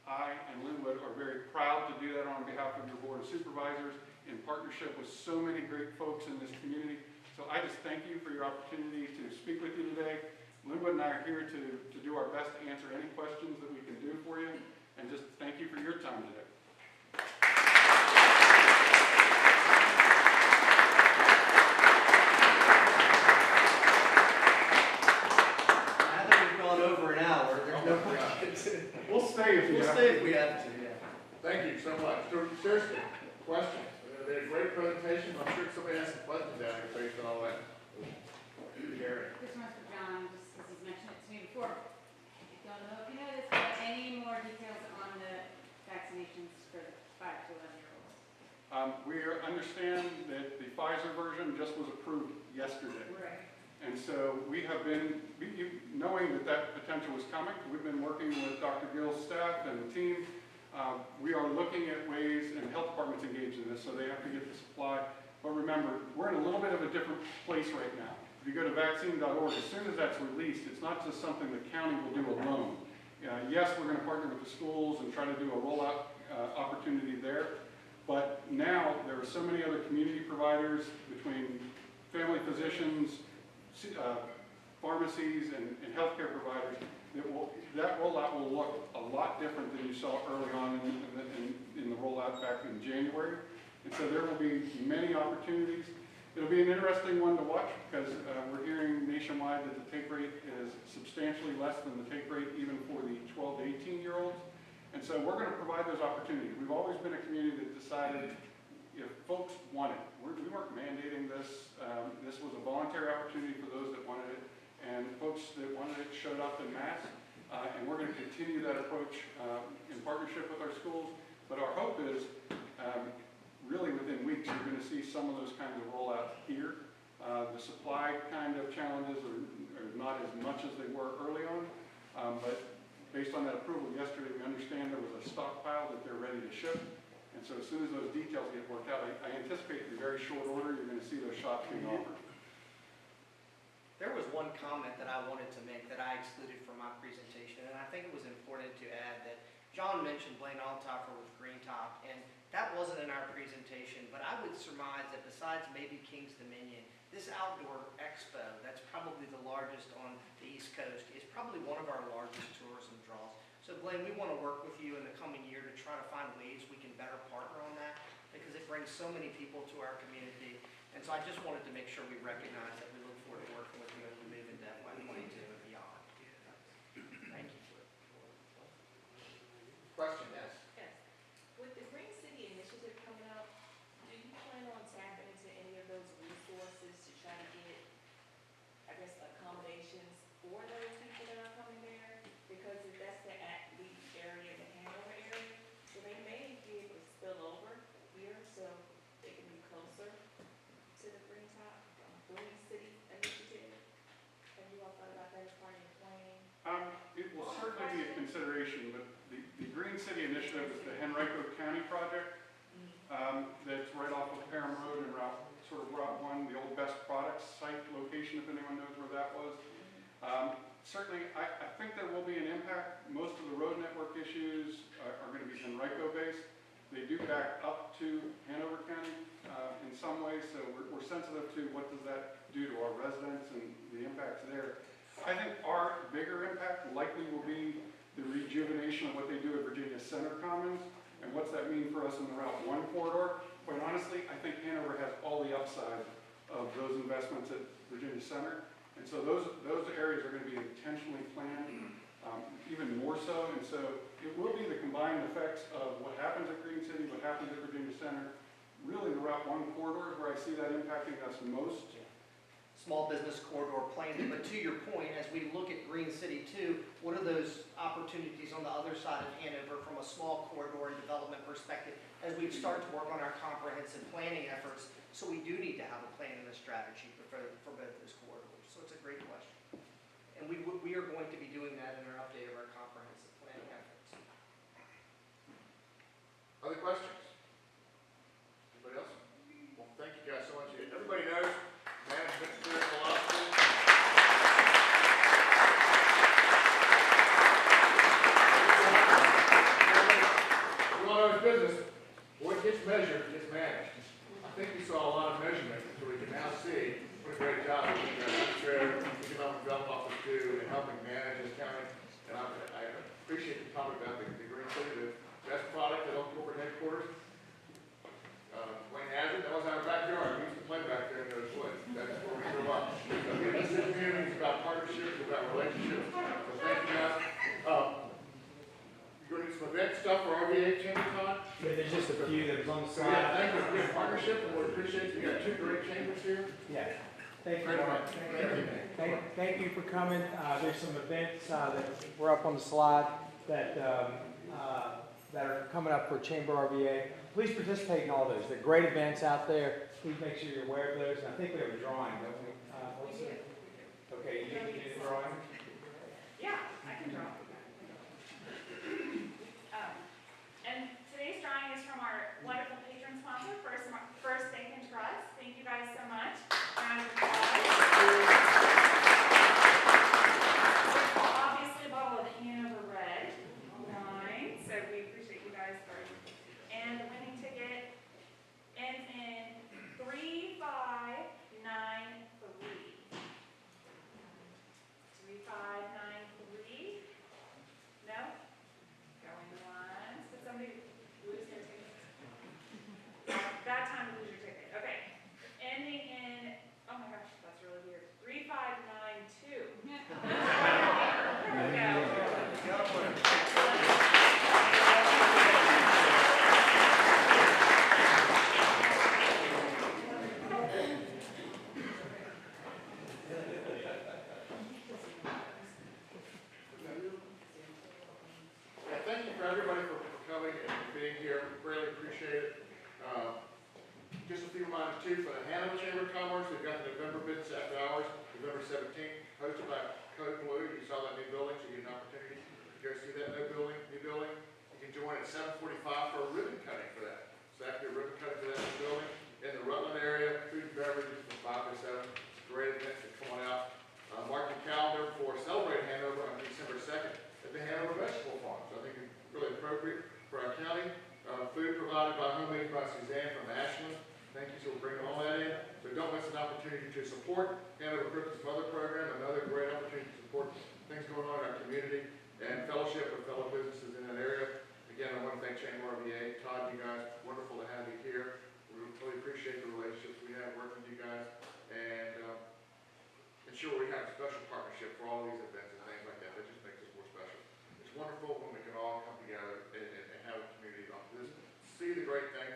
I and Linwood are very proud to do that on behalf of your Board of Supervisors in partnership with so many great folks in this community. So I just thank you for your opportunity to speak with you today. Linwood and I are here to do our best to answer any questions that we can do for you, and just thank you for your time today. Now that we've gone over an hour, there's no questions. We'll stay if you We'll have stay to. if we have to, yeah. Thank you so much. So, seriously, questions? They had a great presentation. I'm sure somebody has some questions down here based on all that. Gary. This one's for John, just because he's mentioned it to me before. I don't know if you know this, but any more details on the vaccinations for the 5 to 11-year-olds? We understand that the Pfizer version just was approved yesterday. Right. And so we have been, knowing that potential was coming, we've been working with Dr. Gill's staff and the team. We are looking at ways, and the health department's engaged in this, so they have to get the supply. But remember, we're in a little bit of a different place right now. If you go to vaccine.org, as soon as that's released, it's not just something the county will do alone. Yes, we're going to partner with the schools and try to do a rollout opportunity there. But now there are so many other community providers between family physicians, pharmacies, and healthcare providers that rollout will look a lot different than you saw early on in the rollout back in January. And so there will be many opportunities. It'll be an interesting one to watch because we're hearing nationwide that the take rate is substantially less than the take rate even for the 12 to 18-year-olds. And so we're going to provide those opportunities. We've always been a community that decided if folks want it, we weren't mandating this. This was a voluntary opportunity for those that wanted it. And folks that wanted it showed up en masse. And we're going to continue that approach in partnership with our schools. But our hope is really within weeks, you're going to see some of those kinds of rollouts here. The supply kind of challenges are not as much as they were early on, but based on that approval yesterday, we understand there was a stockpile that they're ready to ship. And so as soon as those details get worked out, I anticipate in very short order, you're going to see those shops being offered. There was one comment that I wanted to make that I excluded from my presentation, and I think it was important to add that John mentioned Blaine Althofer with Green Top, and that wasn't in our presentation, but I would surmise that besides maybe King's Dominion, this outdoor expo, that's probably the largest on the East Coast, is probably one of our largest tourism draws. So Blaine, we want to work with you in the coming year to try to find ways we can better partner on that, because it brings so many people to our community. And so I just wanted to make sure we recognize that we look forward to working with you as we move into FY22 and beyond. Thank you. Question, yes? Yes. With the Green City Initiative coming up, do you plan on tapping into any of those resources to try to get, I guess, accommodations for those people that are coming there? Because if that's the athlete area, the Hanover area, so they may be able to spill over here so they can be closer to the Green City Initiative. Have you all thought about that as part of your planning? It will certainly be a consideration, but the Green City Initiative is the Henrico County project that's right off of Parham Road and Route 1, the old Best Products site location, if anyone knows where that was. Certainly, I think there will be an impact. Most of the road network issues are going to be Henrico based. They do back up to Hanover County in some ways, so we're sensitive to what does that do to our residents and the impacts there. I think our bigger impact likely will be the rejuvenation of what they do at Virginia Center Commons, and what's that mean for us in the Route 1 corridor. Quite honestly, I think Hanover has all the upside of those investments at Virginia Center, and so those areas are going to be intentionally planned, even more so, and so it will be the combined effects of what happens at Green City, what happens at Virginia Center, really the Route 1 corridor is where I see that impacting us most. Small business corridor planning, but to your point, as we look at Green City too, what are those opportunities on the other side of Hanover from a small corridor and development perspective as we start to work on our comprehensive planning efforts? So we do need to have a plan and a strategy for both those corridors. So it's a great question. And we are going to be doing that in our update of our comprehensive planning efforts. Other questions? Anybody else? Well, thank you guys so much. Everybody knows management career philosophy. We all know it's business. What gets measured gets managed. I think we saw a lot of measurement, so we can now see what a great job the economic development office do in helping manage this county. And I appreciate the comment about the Green City, the best product at Oak Corporate Headquarters. Wayne Hazard, that was our backyard. We used to play back there in those woods. That's where we grew up. So this community is about partnerships, it's about relationships. So thank you guys. You're going to do some event stuff for RVA Chamber, Todd? Yeah, there's just a few that was on the So slide. yeah, thank you for your partnership, and we appreciate it. We got two great chambers here. Yeah. Thank you. Great Mark. event. Thank you for coming. There's some events that were up on the slide that are coming up for Chamber RVA. Please participate in all those. They're great events out there. Please make sure you're aware of those. And I think we have a drawing, don't we? Okay, you need to do the drawing? Yeah, I can draw. And today's drawing is from our wonderful patron sponsor, First Bank and Trust. Thank you guys so much. Round of applause. Obviously, a bottle of Hanover Red wine, so we appreciate you guys for. And the winning ticket ends in 3593. 3593. No? Going once. Did somebody lose their ticket? Bad time to lose your ticket. Okay. Ending in course, we've got the November Business After Hours, November 17th, hosted by Code Blue. You saw that new building, so you get an opportunity to go see that new building. You can join at 7:45 for a ribbon cutting for that. So after a ribbon cutting for that new building, in the Rutland area, food and beverages from 5 to 7. It's a great event, so come on out. Mark your calendar for Celebrate Hanover on December 2nd at the Hanover Vegetable Farm. So I think it's really appropriate for our county. Food provided by Homemade by Suzanne from Ashland. Thank you, so we're bringing all that in. So don't miss an opportunity to support Hanover Christmas Mother Program, another great opportunity to support things going on in our community and fellowship with fellow businesses in that area. Again, I want to thank Chamber RVA, Todd, you guys, wonderful to have you here. We really appreciate the relationships we have working with you guys, and ensure we have a special partnership for all these events and things like that. That just makes us more special. It's wonderful when we can all come together and have a community like this, see the great things